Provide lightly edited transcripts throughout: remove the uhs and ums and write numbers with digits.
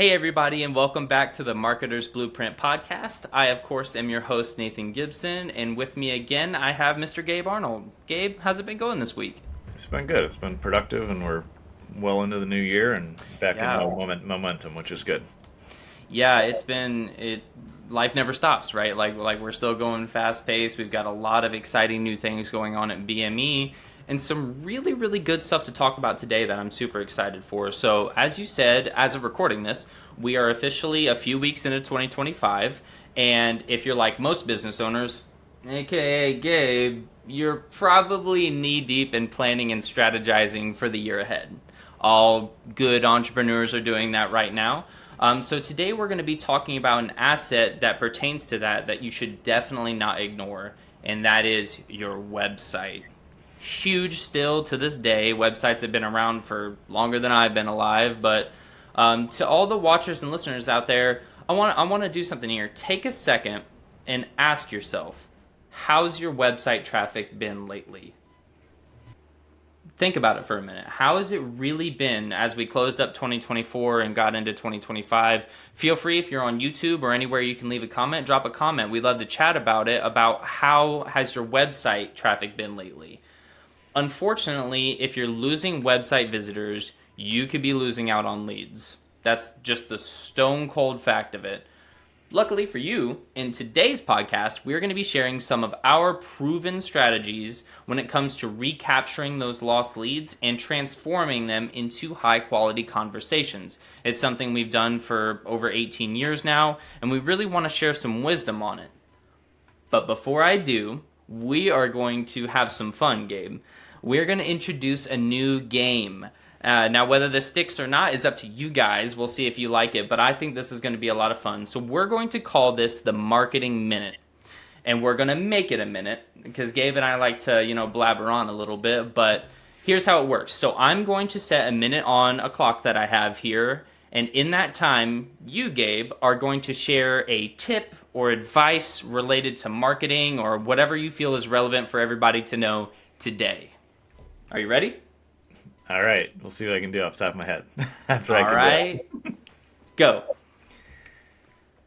Hey, everybody, and welcome back to the Marketer's Blueprint podcast. I, of course, am your host, Nathan Gibson, and with me again, I have Mr. Gabe Arnold. Gabe, how's it been going this week? It's been good. It's been productive, and we're well into the new year and back in Yeah, momentum, which is good. yeah, it's been it. Life never stops, right? Like we're still going fast paced. We've got a lot of exciting new things going on at BME, and some really good stuff to talk about today that I'm super excited for. So, as you said, as of recording this, we are officially a few weeks into 2025, and if you're like most business owners, aka Gabe, you're probably knee deep in planning and strategizing for the year ahead. All good entrepreneurs are doing that right now. So today we're going to be talking about an asset that pertains to that you should definitely not ignore, and that is your website. Huge still to this day. Websites have been around for longer than I've been alive, but to all the watchers and listeners out there, I want to do something here. Take a second and ask yourself, how's your website traffic been lately? Think about it for a minute. How has it really been as we closed up 2024 and got into 2025? Feel free, if you're on YouTube or anywhere you can leave a comment, drop a comment. We'd love to chat about it, about how has your website traffic been lately. Unfortunately, if you're losing website visitors, you could be losing out on leads. That's just the stone cold fact of it. Luckily for you, in today's podcast, we're going to be sharing some of our proven strategies when it comes to recapturing those lost leads and transforming them into high quality conversations. It's something we've done for over 18 years now, and we really want to share some wisdom on it. But before I do, we are going to have some fun, Gabe. We're going to introduce a new game. Now, whether this sticks or not is up to you guys. We'll see if you like it, but I think this is going to be a lot of fun. So we're going to call this the Marketing Minute. And we're going to make it a minute because Gabe and I like to, blabber on a little bit. But here's how it works. So I'm going to set a minute on a clock that I have here. And in that time, you, Gabe, are going to share a tip or advice related to marketing or whatever you feel is relevant for everybody to know today. Are you ready? All right, we'll see what I can do off the top of my head after I All can do it. right, go.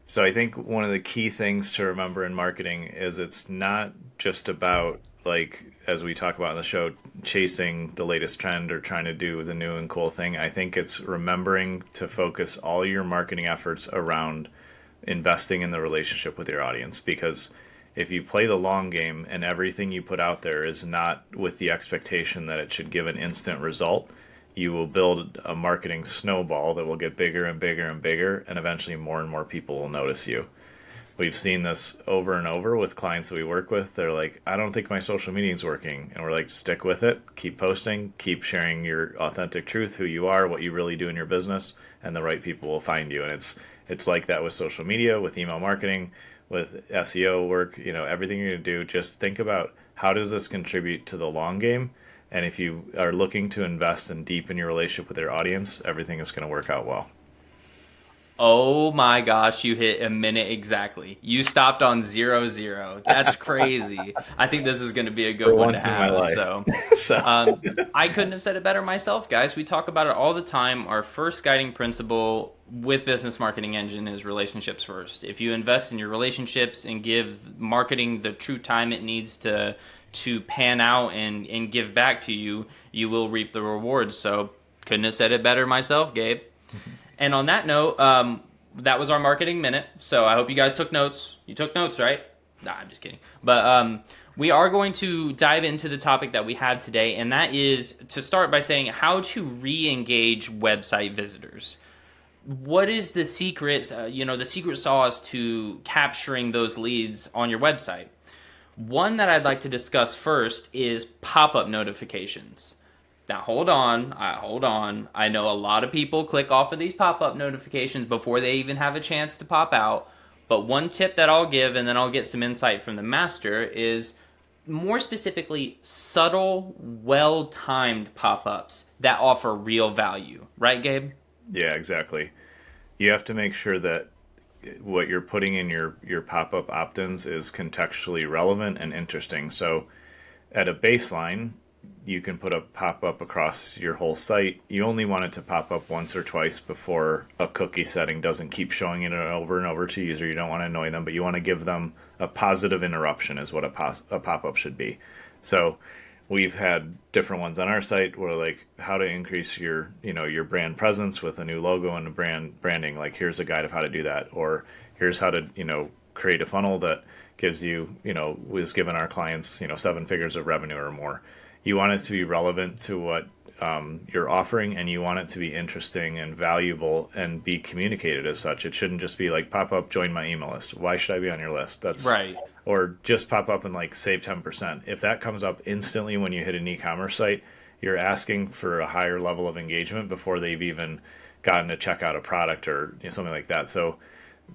So I think one of the key things to remember in marketing is it's not just about, like, as we talk about in the show, chasing the latest trend or trying to do the new and cool thing. I think it's remembering to focus all your marketing efforts around investing in the relationship with your audience, because if you play the long game and everything you put out there is not with the expectation that it should give an instant result, you will build a marketing snowball that will get bigger and bigger and bigger, and eventually more and more people will notice you. We've seen this over and over with clients that we work with. They're like, I don't think my social media is working. And we're like, stick with it, keep posting, keep sharing your authentic truth, who you are, what you really do in your business, and the right people will find you. And it's like that with social media, with email marketing, with SEO work, everything you're going to do. Just think about, how does this contribute to the long game? And if you are looking to invest and deepen your relationship with your audience, everything is going to work out well. Oh my gosh, you hit a minute exactly. You stopped on 00. That's crazy. I think this is going to be a good For one to once in my have. life. So, So, I couldn't have said it better myself, guys. We talk about it all the time. Our first guiding principle with Business Marketing Engine is relationships first. If you invest in your relationships and give marketing the true time it needs to pan out and give back to you, you will reap the rewards. So, couldn't have said it better myself, Gabe. And on that note, that was our marketing minute. So I hope you guys took notes. You took notes, right? Nah, I'm just kidding. But we are going to dive into the topic that we had today, and that is to start by saying how to re-engage website visitors. What is the secret, the secret sauce to capturing those leads on your website? One that I'd like to discuss first is pop-up notifications. Now, hold on. I know a lot of people click off of these pop-up notifications before they even have a chance to pop out. But one tip that I'll give, and then I'll get some insight from the master, is more specifically subtle, well-timed pop-ups that offer real value. Right, Gabe? yeah, exactly. You have to make sure that what you're putting in your pop-up opt-ins is contextually relevant and interesting. So at a baseline, you can put a pop-up across your whole site. You only want it to pop up once or twice before a cookie setting doesn't keep showing it over and over to user. You don't want to annoy them, but you want to give them a positive interruption is what a pop-up should be. So we've had different ones on our site where like how to increase your your brand presence with a new logo and a branding. Like here's a guide of how to do that, or here's how to create a funnel that gives you was given our clients 7 figures of revenue or more. You want it to be relevant to what you're offering, and you want it to be interesting and valuable and be communicated as such. It shouldn't just be like pop up, join my email list. Why should I be on your list? That's Right. or just pop up and like save 10%. If that comes up instantly when you hit an e-commerce site, you're asking for a higher level of engagement before they've even gotten to check out a product or something like that. So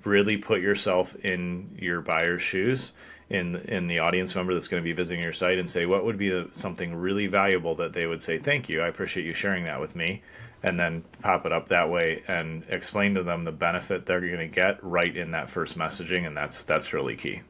really put yourself in your buyer's shoes, in the audience member that's going to be visiting your site, and say what would be something really valuable that they would say, thank you, I appreciate you sharing that with me, and then pop it up that way and explain to them the benefit they're going to get right in that first messaging. And that's really key.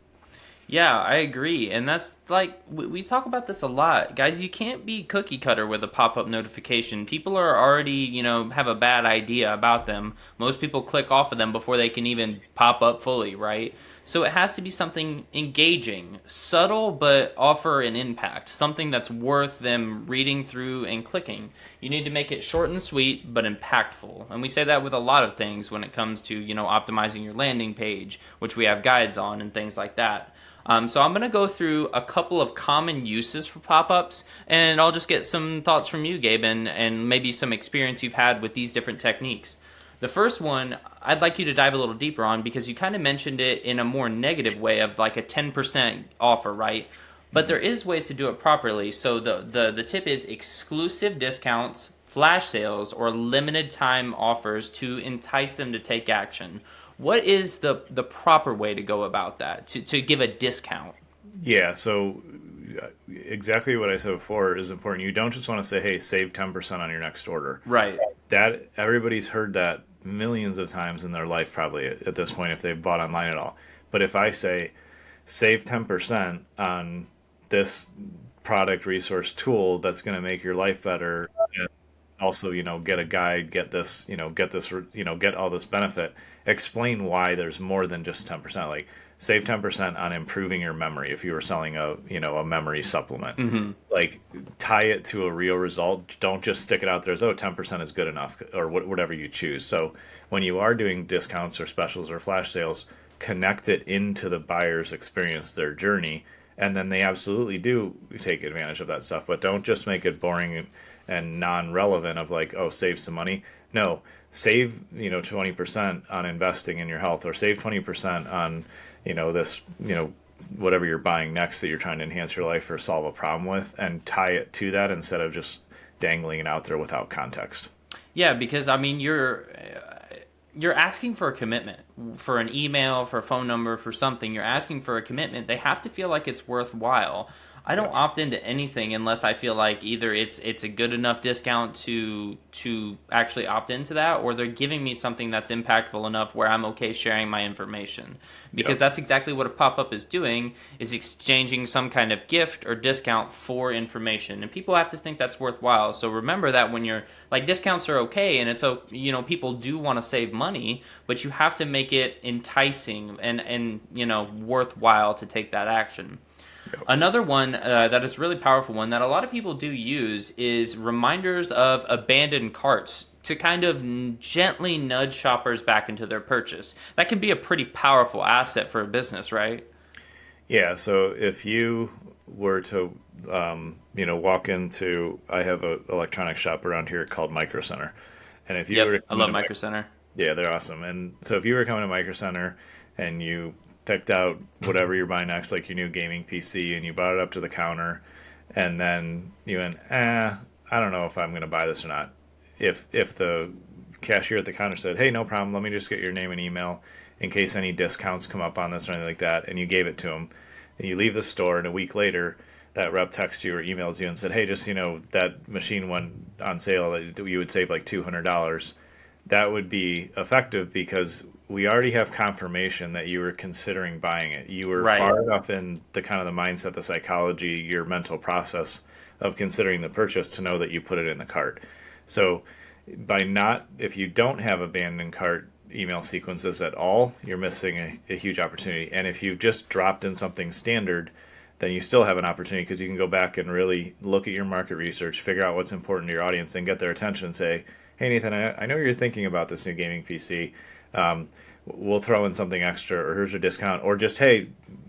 Yeah, I agree. And that's like, we talk about this a lot. Guys, you can't be cookie cutter with a pop up notification. People are already, have a bad idea about them. Most people click off of them before they can even pop up fully, right? So it has to be something engaging, subtle, but offer an impact, something that's worth them reading through and clicking. You need to make it short and sweet, but impactful. And we say that with a lot of things when it comes to, optimizing your landing page, which we have guides on and things like that. So I'm going to go through a couple of common uses for pop-ups, and I'll just get some thoughts from you, Gabe, and maybe some experience you've had with these different techniques. The first one, I'd like you to dive a little deeper on because you kind of mentioned it in a more negative way of like a 10% offer, right? But there is ways to do it properly. So the tip is exclusive discounts, flash sales, or limited time offers to entice them to take action. What is the proper way to go about that, to give a discount? Yeah, so exactly what I said before is important. You don't just want to say, hey, save 10% on your next order. Right. That everybody's heard that millions of times in their life, probably at this point, if they've bought online at all. But if I say save 10% on this product, resource, tool that's going to make your life better, and also get a guide, get this, get this, get all this benefit, explain why there's more than just 10%. Like save 10% on improving your memory if you were selling a memory supplement. Mm-hmm. Like tie it to a real result. Don't just stick it out there as 10% is good enough, or whatever you choose. So when you are doing discounts or specials or flash sales, connect it into the buyer's experience, their journey, and then they absolutely do take advantage of that stuff. But don't just make it boring and non-relevant of like, oh, save some money. No, save 20% on investing in your health, or save 20% on this whatever you're buying next that you're trying to enhance your life or solve a problem with, and tie it to that instead of just dangling it out there without context. Yeah, because I mean you're asking for a commitment, for an email, for a phone number, for something. You're asking for a commitment. They have to feel like it's worthwhile. I don't opt into anything unless I feel like either it's a good enough discount to actually opt into that, or they're giving me something that's impactful enough where I'm okay sharing my information. Because that's exactly what a pop-up is doing, is exchanging some kind of gift or discount for information. And people have to think that's worthwhile. So remember that when you're like, discounts are okay, and it's people do want to save money, but you have to make it enticing and worthwhile to take that action. Another one that is really powerful one that a lot of people do use is reminders of abandoned carts to kind of gently nudge shoppers back into their purchase. That can be a pretty powerful asset for a business, right? Yeah, so if you were to walk into, I have an electronics shop around here called Micro Center, and if you were to I come love into Micro Center. yeah, they're awesome. And so if you were coming to Micro Center and you picked out whatever you're buying next, like your new gaming PC, and you brought it up to the counter, and then you went, I don't know if I'm going to buy this or not. If the cashier at the counter said, hey, no problem, let me just get your name and email in case any discounts come up on this or anything like that, and you gave it to them, and you leave the store, and a week later, that rep texts you or emails you and said, hey, just, that machine went on sale, that you would save like $200, that would be effective because we already have confirmation that you were considering buying it. You were Right. far enough in the kind of the mindset, the psychology, your mental process of considering the purchase to know that you put it in the cart. So by not, if you don't have abandoned cart email sequences at all, you're missing a huge opportunity. And if you've just dropped in something standard, then you still have an opportunity because you can go back and really look at your market research, figure out what's important to your audience, and get their attention and say, hey, Nathan, I know you're thinking about this new gaming PC. We'll throw in something extra, or here's a discount, or just, hey,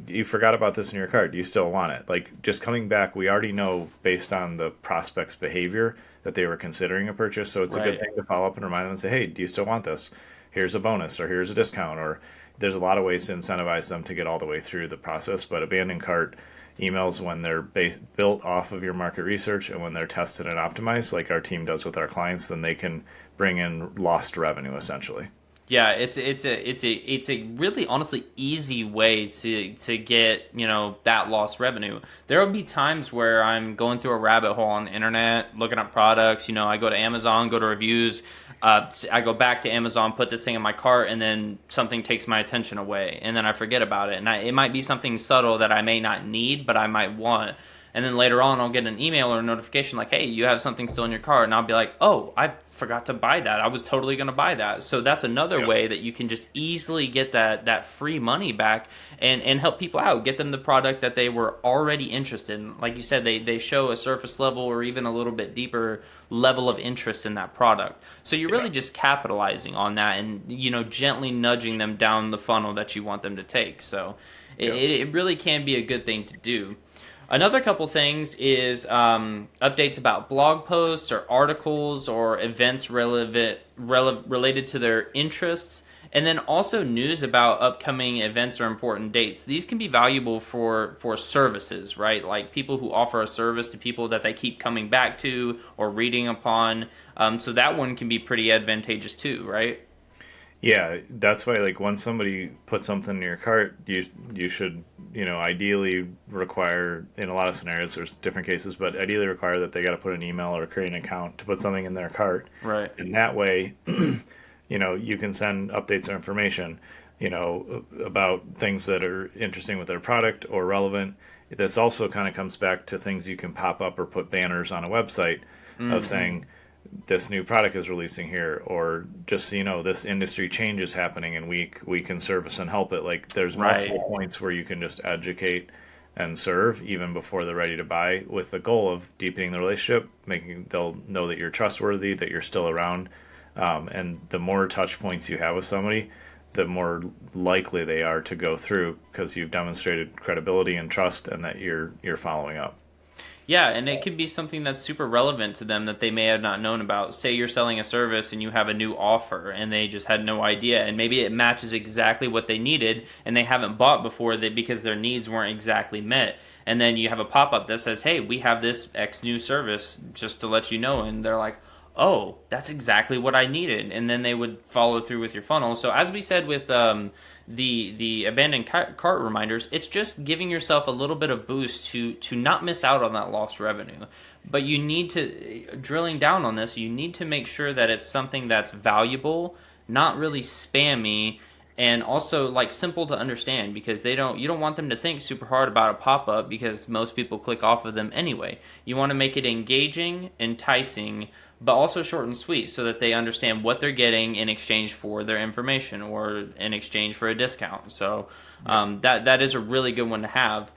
you forgot about this in your cart. Do you still want it? Like, just coming back, we already know based on the prospect's behavior that they were considering a purchase. So it's a good Right. thing to follow up and remind them and say, hey, do you still want this? Here's a bonus, or here's a discount, or there's a lot of ways to incentivize them to get all the way through the process. But abandoned cart emails, when they're built off of your market research and when they're tested and optimized, like our team does with our clients, then they can bring in lost revenue essentially. Yeah, it's a really honestly easy way to get, that lost revenue. There will be times where I'm going through a rabbit hole on the internet, looking at products. I go to Amazon, go to reviews. I go back to Amazon, put this thing in my cart, and then something takes my attention away, and then I forget about it. And it might be something subtle that I may not need, but I might want. And then later on, I'll get an email or a notification like, hey, you have something still in your cart. And I'll be like, oh, I forgot to buy that. I was totally going to buy that. So that's another Yep. way that you can just easily get that free money back and help people out. Get them the product that they were already interested in. Like you said, they show a surface level or even a little bit deeper level of interest in that product. So you're Yeah. really just capitalizing on that and, gently nudging them down the funnel that you want them to take. So it, Yep. it really can be a good thing to do. Another couple things is updates about blog posts or articles or events related to their interests, and then also news about upcoming events or important dates. These can be valuable for services, right? Like people who offer a service to people that they keep coming back to or reading upon. So that one can be pretty advantageous too, right? Yeah, that's why like once somebody puts something in your cart, you should, ideally require, in a lot of scenarios, there's different cases, but ideally require that they got to put an email or create an account to put something in their cart. Right. And that way, you can send updates or information, about things that are interesting with their product or relevant. This also kind of comes back to things you can pop up or put banners on a website of Mm-hmm. saying, this new product is releasing here, or just so you know, this industry change is happening and we can service and help it. Like there's Right. multiple points where you can just educate and serve even before they're ready to buy, with the goal of deepening the relationship, making they'll know that you're trustworthy, that you're still around. And the more touch points you have with somebody, the more likely they are to go through because you've demonstrated credibility and trust and that you're following up. Yeah, and it could be something that's super relevant to them that they may have not known about. Say you're selling a service and you have a new offer and they just had no idea, and maybe it matches exactly what they needed and they haven't bought before because their needs weren't exactly met. And then you have a pop up that says, "Hey, we have this X new service just to let you know." And they're like, "Oh, that's exactly what I needed." And then they would follow through with your funnel. So as we said with the abandoned cart reminders, it's just giving yourself a little bit of boost to not miss out on that lost revenue. But you need to, drilling down on this, you need to make sure that it's something that's valuable, not really spammy, and also like simple to understand, because you don't want them to think super hard about a pop-up because most people click off of them anyway. You want to make it engaging, enticing, but also short and sweet so that they understand what they're getting in exchange for their information or in exchange for a discount. So Yep. that is a really good one to have.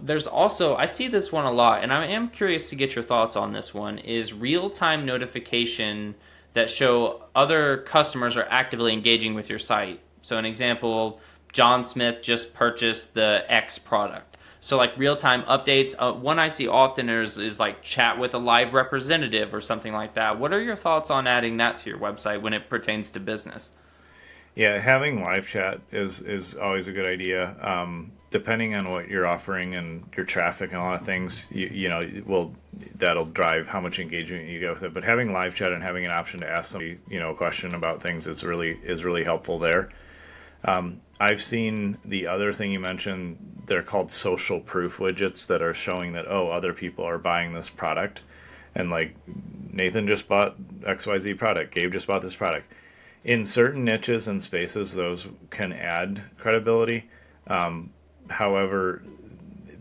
There's also, I see this one a lot, and I am curious to get your thoughts on this one, is real-time notification that show other customers are actively engaging with your site. So an example, John Smith just purchased the X product. So like real time updates. One I see often is like chat with a live representative or something like that. What are your thoughts on adding that to your website when it pertains to business? Yeah, having live chat is always a good idea. Depending on what you're offering and your traffic and a lot of things, will that'll drive how much engagement you get with it. But having live chat and having an option to ask somebody, a question about things is really helpful there. I've seen the other thing you mentioned. They're called social proof widgets that are showing that, oh, other people are buying this product, and like Nathan just bought XYZ product, Gabe just bought this product. In certain niches and spaces, those can add credibility. However,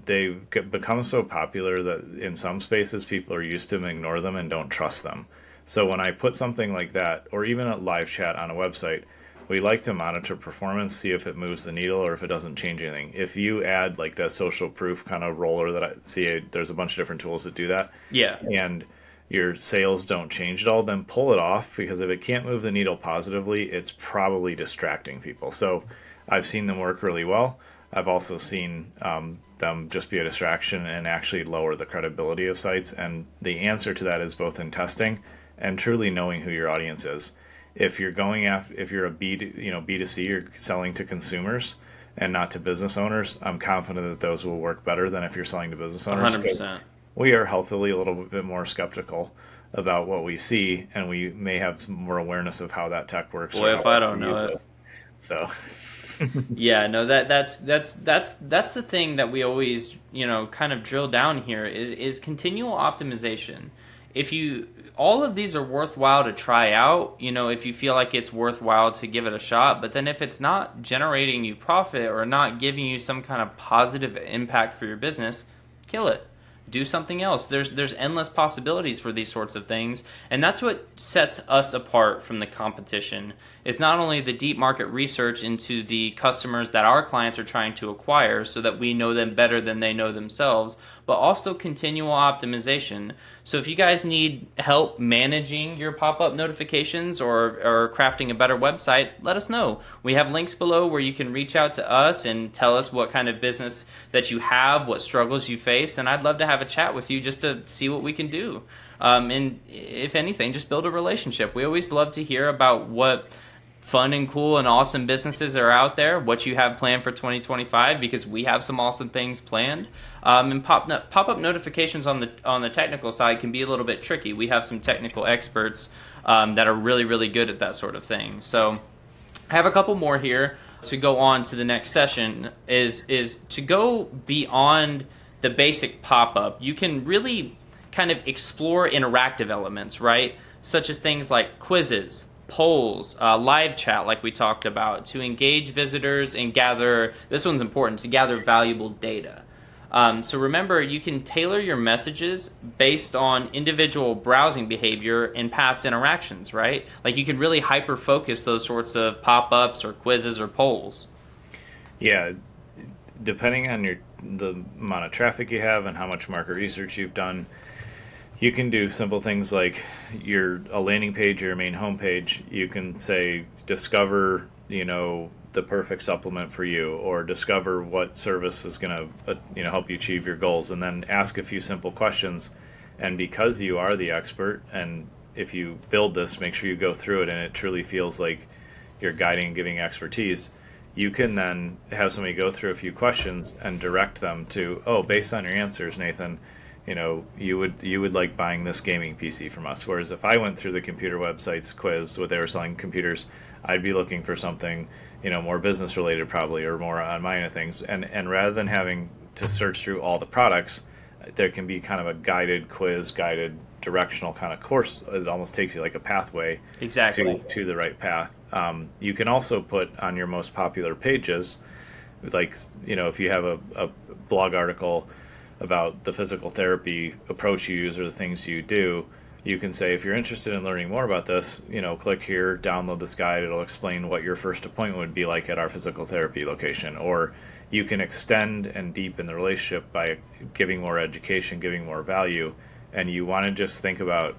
they've become so popular that in some spaces people are used to them, ignore them, and don't trust them. So when I put something like that, or even a live chat on a website, we like to monitor performance, see if it moves the needle or if it doesn't change anything. If you add like that social proof kind of roller that I see, there's a bunch of different tools that do that, Yeah. and your sales don't change at all, then pull it off, because if it can't move the needle positively, it's probably distracting people. So I've seen them work really well. I've also seen them just be a distraction and actually lower the credibility of sites. And the answer to that is both in testing and truly knowing who your audience is. If you're going after, if you're a B2C, you're selling to consumers and not to business owners, I'm confident that those will work better than if you're selling to business owners. 100%. We are healthily a little bit more skeptical about what we see, and we may have some more awareness of how that tech works. Boy, if I don't know it. So, Yeah, no, that's the thing that we always, kind of drill down here is continual optimization. If you All of these are worthwhile to try out, if you feel like it's worthwhile to give it a shot, but then if it's not generating you profit or not giving you some kind of positive impact for your business, kill it. Do something else. There's endless possibilities for these sorts of things, and that's what sets us apart from the competition. It's not only the deep market research into the customers that our clients are trying to acquire so that we know them better than they know themselves, but also continual optimization. So if you guys need help managing your pop-up notifications or crafting a better website, let us know. We have links below where you can reach out to us and tell us what kind of business that you have, what struggles you face, and I'd love to have a chat with you just to see what we can do. And if anything, just build a relationship. We always love to hear about what fun and cool and awesome businesses are out there, what you have planned for 2025, because we have some awesome things planned. And pop-up notifications on the technical side can be a little bit tricky. We have some technical experts that are really, really good at that sort of thing. So I have a couple more here to go on to the next session, is to go beyond the basic pop-up. You can really kind of explore interactive elements, right? Such as things like quizzes, polls, live chat like we talked about, to engage visitors and gather, this one's important, to gather valuable data. So remember, you can tailor your messages based on individual browsing behavior and past interactions, right? Like you can really hyper-focus those sorts of pop-ups or quizzes or polls. yeah, depending on the amount of traffic you have and how much market research you've done, you can do simple things like a landing page or your main homepage. You can say, discover, the perfect supplement for you, or discover what service is going to, help you achieve your goals, and then ask a few simple questions. And because you are the expert, and if you build this, make sure you go through it and it truly feels like you're guiding and giving expertise, you can then have somebody go through a few questions and direct them to, oh, based on your answers, Nathan, you would like buying this gaming PC from us. Whereas if I went through the computer websites quiz, what they were selling computers, I'd be looking for something, more business related probably, or more on my end of things. And rather than having to search through all the products, there can be kind of a guided quiz, guided directional kind of course. It almost takes you like a pathway Exactly. to the right path. You can also put on your most popular pages, like, if you have a blog article about the physical therapy approach you use or the things you do, you can say, if you're interested in learning more about this, click here, download this guide. It'll explain what your first appointment would be like at our physical therapy location. Or you can extend and deepen the relationship by giving more education, giving more value. And you want to just think about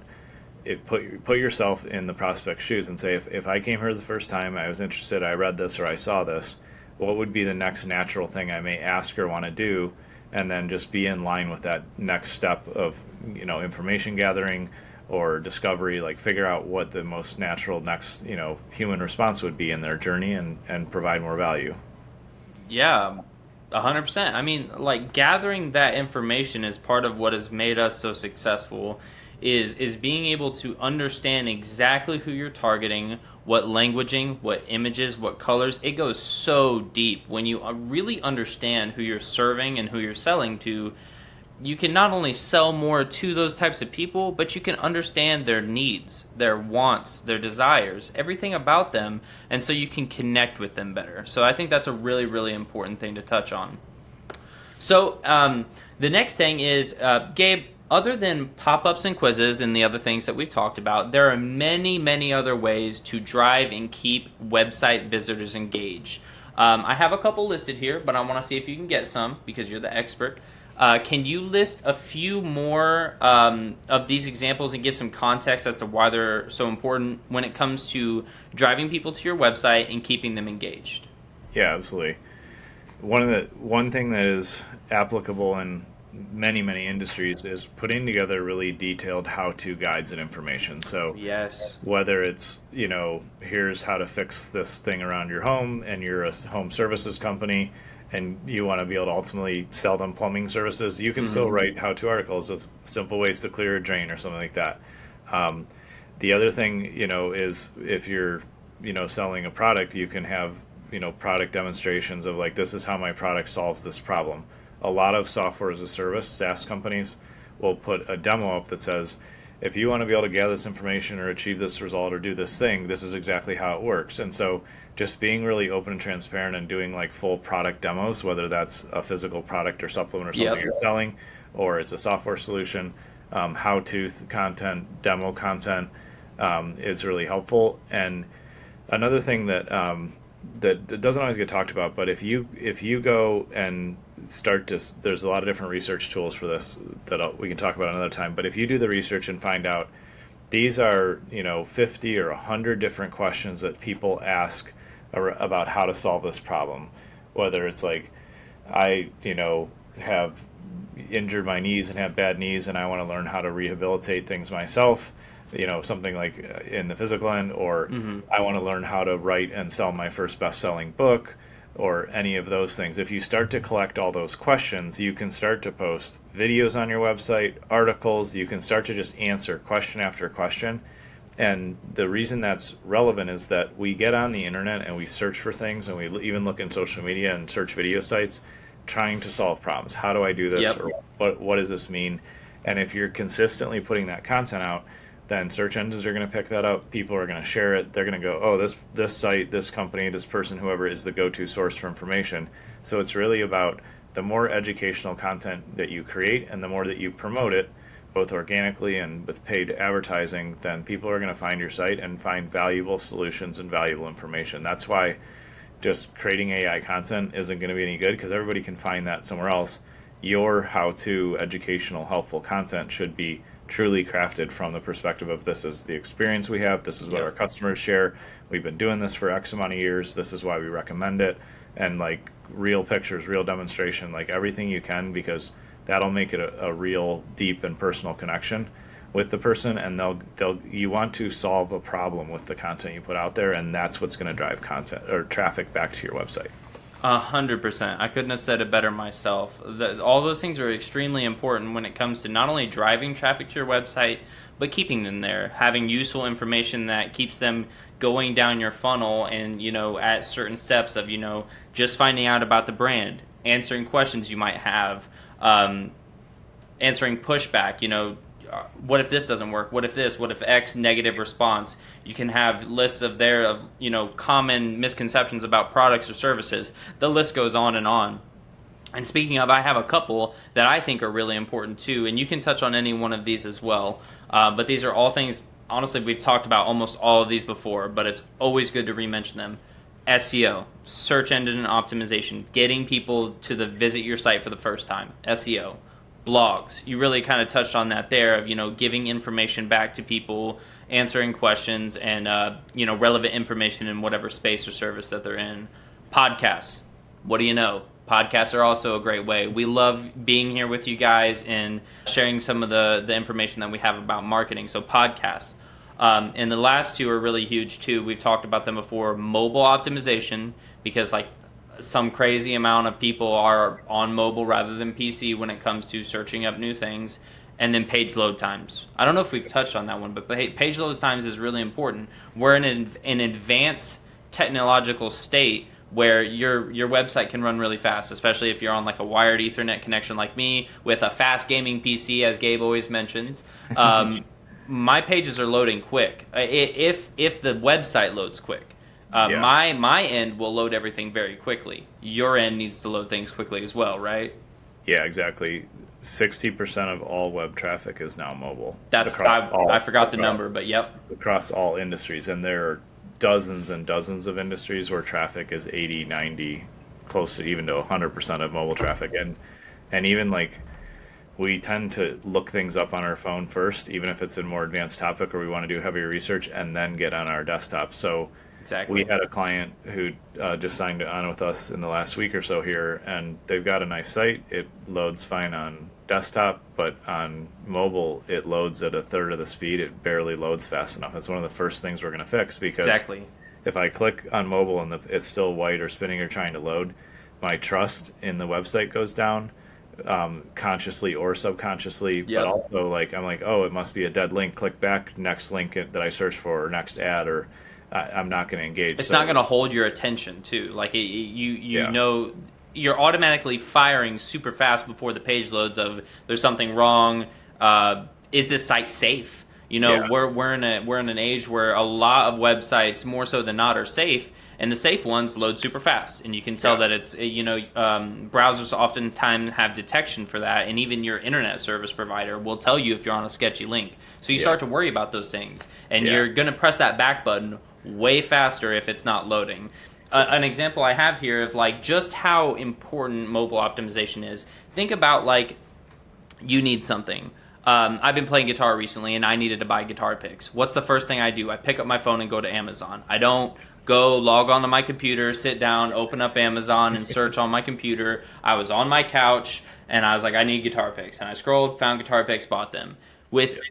it, put yourself in the prospect's shoes and say, if I came here the first time, I was interested, I read this or I saw this, what would be the next natural thing I may ask or want to do? And then just be in line with that next step of, information gathering or discovery, like figure out what the most natural next, human response would be in their journey, and provide more value. Yeah, 100%. I mean, like, gathering that information is part of what has made us so successful, is being able to understand exactly who you're targeting, what languaging, what images, what colors. It goes so deep when you really understand who you're serving and who you're selling to. you can not only sell more to those types of people, but you can understand their needs, their wants, their desires, everything about them, and so you can connect with them better. So I think that's a really, really important thing to touch on. So the next thing is, Gabe, other than pop-ups and quizzes and the other things that we've talked about, there are many, many other ways to drive and keep website visitors engaged. I have a couple listed here, but I want to see if you can get some because you're the expert. Can you list a few more of these examples and give some context as to why they're so important when it comes to driving people to your website and keeping them engaged? Yeah, absolutely. One thing that is applicable in many industries is putting together really detailed how-to guides and information. So Yes. whether it's, here's how to fix this thing around your home, and you're a home services company and you want to be able to ultimately sell them plumbing services, you can still write how-to articles of simple ways to clear a drain or something like that. The other thing, is if you're, selling a product, you can have, product demonstrations of like, this is how my product solves this problem. A lot of software as a service, SaaS companies, will put a demo up that says, if you want to be able to gather this information or achieve this result or do this thing, this is exactly how it works. And so just being really open and transparent and doing like full product demos, whether that's a physical product or supplement or something you're selling, or it's a software solution, how-to content, demo content is really helpful. And another thing that that doesn't always get talked about, but if you go and start to, there's a lot of different research tools for this that we can talk about another time, but if you do the research and find out these are 50 or 100 different questions that people ask about how to solve this problem, whether it's like, I have injured my knees and have bad knees and I want to learn how to rehabilitate things myself, something like in the physical end, or I want to learn how to write and sell my first best-selling book, or any of those things. If you start to collect all those questions, you can start to post videos on your website, articles, you can start to just answer question after question. And the reason that's relevant is that we get on the internet and we search for things, and we even look in social media and search video sites trying to solve problems. How do I do this? Yep. Or what does this mean? And if you're consistently putting that content out, then search engines are going to pick that up. People are going to share it. They're going to go, oh, this site, this company, this person, whoever is the go-to source for information. So it's really about the more educational content that you create and the more that you promote it, both organically and with paid advertising, then people are going to find your site and find valuable solutions and valuable information. That's why just creating AI content isn't going to be any good, because everybody can find that somewhere else. Your how-to, educational, helpful content should be truly crafted from the perspective of, this is the experience we have, this is what our customers share, we've been doing this for X amount of years, this is why we recommend it, and like real pictures, real demonstration, like everything you can, because that'll make it a real deep and personal connection with the person, and you want to solve a problem with the content you put out there, and that's what's going to drive content or traffic back to your website. 100%. I couldn't have said it better myself. All those things are extremely important when it comes to not only driving traffic to your website, but keeping them there, having useful information that keeps them going down your funnel, and at certain steps of just finding out about the brand, answering questions you might have, answering pushback. What if this doesn't work? What if this? What if X negative response? You can have lists of common misconceptions about products or services. The list goes on and on. And speaking of, I have a couple that I think are really important too, and you can touch on any one of these as well. But these are all things, honestly, we've talked about almost all of these before, but it's always good to re-mention them. SEO, search engine optimization, getting people to visit your site for the first time. SEO. Blogs, you really kind of touched on that there, of giving information back to people, answering questions, and relevant information in whatever space or service that they're in. Podcasts, what do you know? Podcasts are also a great way. We love being here with you guys and sharing some of the information that we have about marketing. So podcasts, and the last two are really huge too. We've talked about them before. Mobile optimization, because some crazy amount of people are on mobile rather than PC when it comes to searching up new things. And then page load times. I don't know if we've touched on that one, but page load times is really important. We're in an advanced technological state where your website can run really fast, especially if you're on like a wired Ethernet connection like me with a fast gaming PC, as Gabe always mentions. My pages are loading quick. If the website loads quick, Yeah. my end will load everything very quickly. Your end needs to load things quickly as well, right? Yeah, exactly. 60% of all web traffic is now mobile That's across I all forgot the number, but yep, across all industries, and there are dozens and dozens of industries where traffic is 80, 90, close to even to 100% of mobile traffic. And even like we tend to look things up on our phone first, even if it's a more advanced topic or we want to do heavier research, and then get on our desktop. So we exactly. had a client who just signed on with us in the last week or so here, and they've got a nice site. It loads fine on desktop, but on mobile, it loads at a third of the speed. It barely loads fast enough. It's one of the first things we're going to fix, because Exactly. if I click on mobile and it's still white or spinning or trying to load, my trust in the website goes down, consciously or subconsciously. But Yep. also, like, I'm like, oh, it must be a dead link. Click back, next link that I searched for, or next ad, or I'm not going to engage. It's not So going to hold your attention too. Like you yeah, know, you're automatically firing super fast before the page loads of there's something wrong. Is this site safe? You know, yeah, we're in an age where a lot of websites, more so than not, are safe, and the safe ones load super fast, and you can tell yeah, that it's browsers oftentimes have detection for that, and even your internet service provider will tell you if you're on a sketchy link. So you yeah, start to worry about those things, and yeah, you're gonna press that back button way faster if it's not loading. An example I have here of like just how important mobile optimization is. Think about like you need something. I've been playing guitar recently and I needed to buy guitar picks. What's the first thing I do? I pick up my phone and go to Amazon. I don't go log on to my computer, sit down, open up Amazon and search on my computer. I was on my couch and I was like, I need guitar picks. And I scrolled, found guitar picks, bought them. With yeah,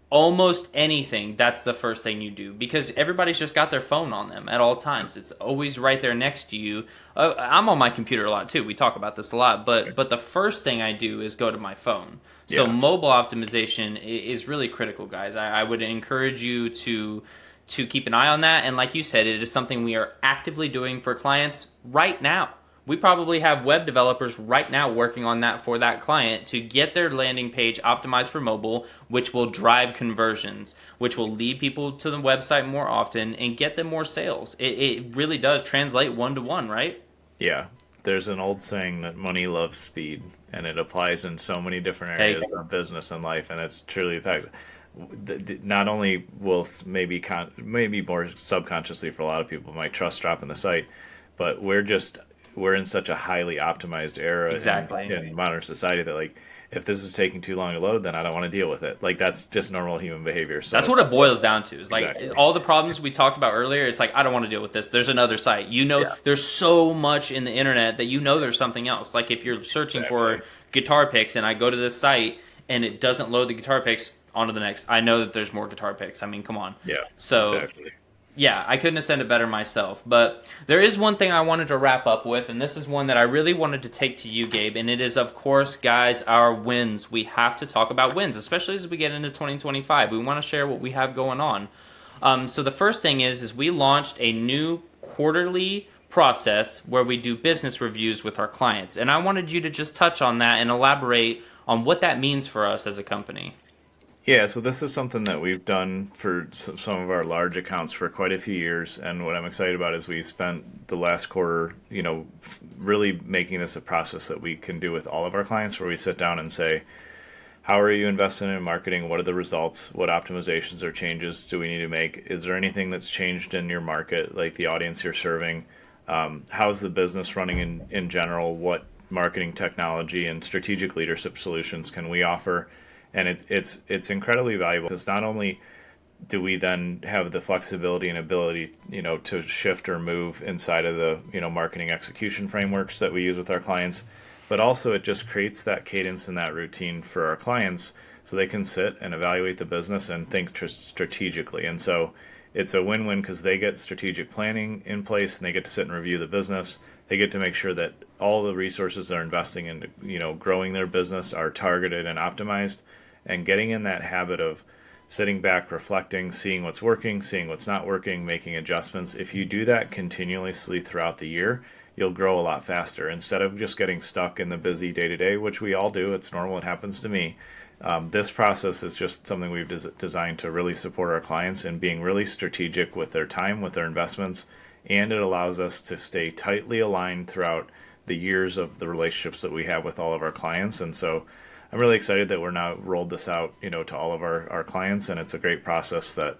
almost anything, that's the first thing you do because everybody's just got their phone on them at all times. It's always right there next to you. I'm on my computer a lot too. We talk about this a lot, but the first thing I do is go to my phone. So yeah. mobile optimization is really critical, guys. I would encourage you to keep an eye on that. And like you said, it is something we are actively doing for clients right now. We probably have web developers right now working on that for that client to get their landing page optimized for mobile, which will drive conversions, which will lead people to the website more often and get them more sales. It really does translate one to one, right? Yeah, there's an old saying that money loves speed, and it applies in so many different Hey, areas of business and life. And it's truly the fact. Not only will maybe maybe more subconsciously for a lot of people might trust drop in the site, but we're in such a highly optimized era exactly. in modern society that, like, if this is taking too long to load, then I don't want to deal with it. Like, that's just normal human behavior. That's So what it boils down to. Is like exactly. all the problems we talked about earlier. It's like I don't want to deal with this. There's another site. You know, Yeah, there's so much in the internet that you know there's something else. Like if you're searching exactly. for guitar picks and I go to this site and it doesn't load the guitar picks onto the next. I know that there's more guitar picks. I mean, come on. Yeah, So exactly. yeah, I couldn't have said it better myself. But there is one thing I wanted to wrap up with, and this is one that I really wanted to take to you, Gabe. And it is, of course, guys, our wins. We have to talk about wins, especially as we get into 2025. We want to share what we have going on. So the first thing is we launched a new quarterly process where we do business reviews with our clients. And I wanted you to just touch on that and elaborate on what that means for us as a company. Yeah, so this is something that we've done for some of our large accounts for quite a few years, and what I'm excited about is we spent the last quarter, really making this a process that we can do with all of our clients, where we sit down and say, how are you investing in marketing? What are the results? What optimizations or changes do we need to make? Is there anything that's changed in your market, like the audience you're serving? How's the business running in general? What marketing technology and strategic leadership solutions can we offer? And it's incredibly valuable, because not only do we then have the flexibility and ability, to shift or move inside of the, marketing execution frameworks that we use with our clients, but also it just creates that cadence and that routine for our clients so they can sit and evaluate the business and think strategically. And so it's a win-win, because they get strategic planning in place and they get to sit and review the business. They get to make sure that all the resources they're investing into, growing their business are targeted and optimized, and getting in that habit of sitting back, reflecting, seeing what's working, seeing what's not working, making adjustments. If you do that continuously throughout the year, you'll grow a lot faster instead of just getting stuck in the busy day to day, which we all do. It's normal. It happens to me. This process is just something we've designed to really support our clients in being really strategic with their time, with their investments, and it allows us to stay tightly aligned throughout the years of the relationships that we have with all of our clients. And so I'm really excited that we're now rolled this out, to all of our clients, and it's a great process that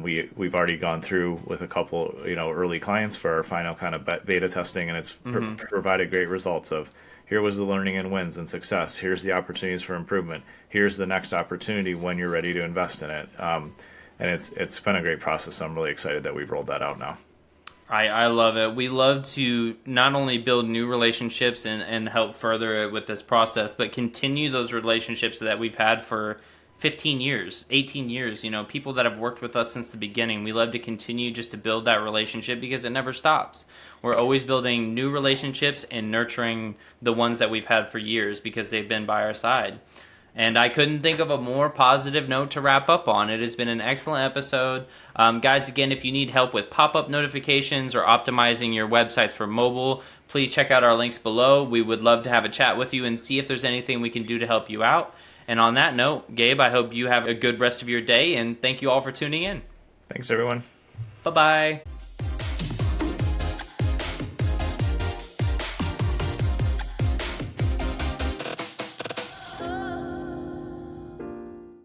we've already gone through with a couple, early clients for our final kind of beta testing, and it's provided great results of here was the learning and wins and success. Here's the opportunities for improvement. Here's the next opportunity when you're ready to invest in it. And it's been a great process. I'm really excited that we've rolled that out now. I love it. We love to not only build new relationships and help further it with this process, but continue those relationships that we've had for 15 years, 18 years, people that have worked with us since the beginning. We love to continue just to build that relationship because it never stops. We're always building new relationships and nurturing the ones that we've had for years because they've been by our side. And I couldn't think of a more positive note to wrap up on. It has been an excellent episode. Guys, again, if you need help with pop-up notifications or optimizing your websites for mobile, please check out our links below. We would love to have a chat with you and see if there's anything we can do to help you out. And on that note, Gabe, I hope you have a good rest of your day, and thank you all for tuning in. Thanks, everyone. Bye-bye.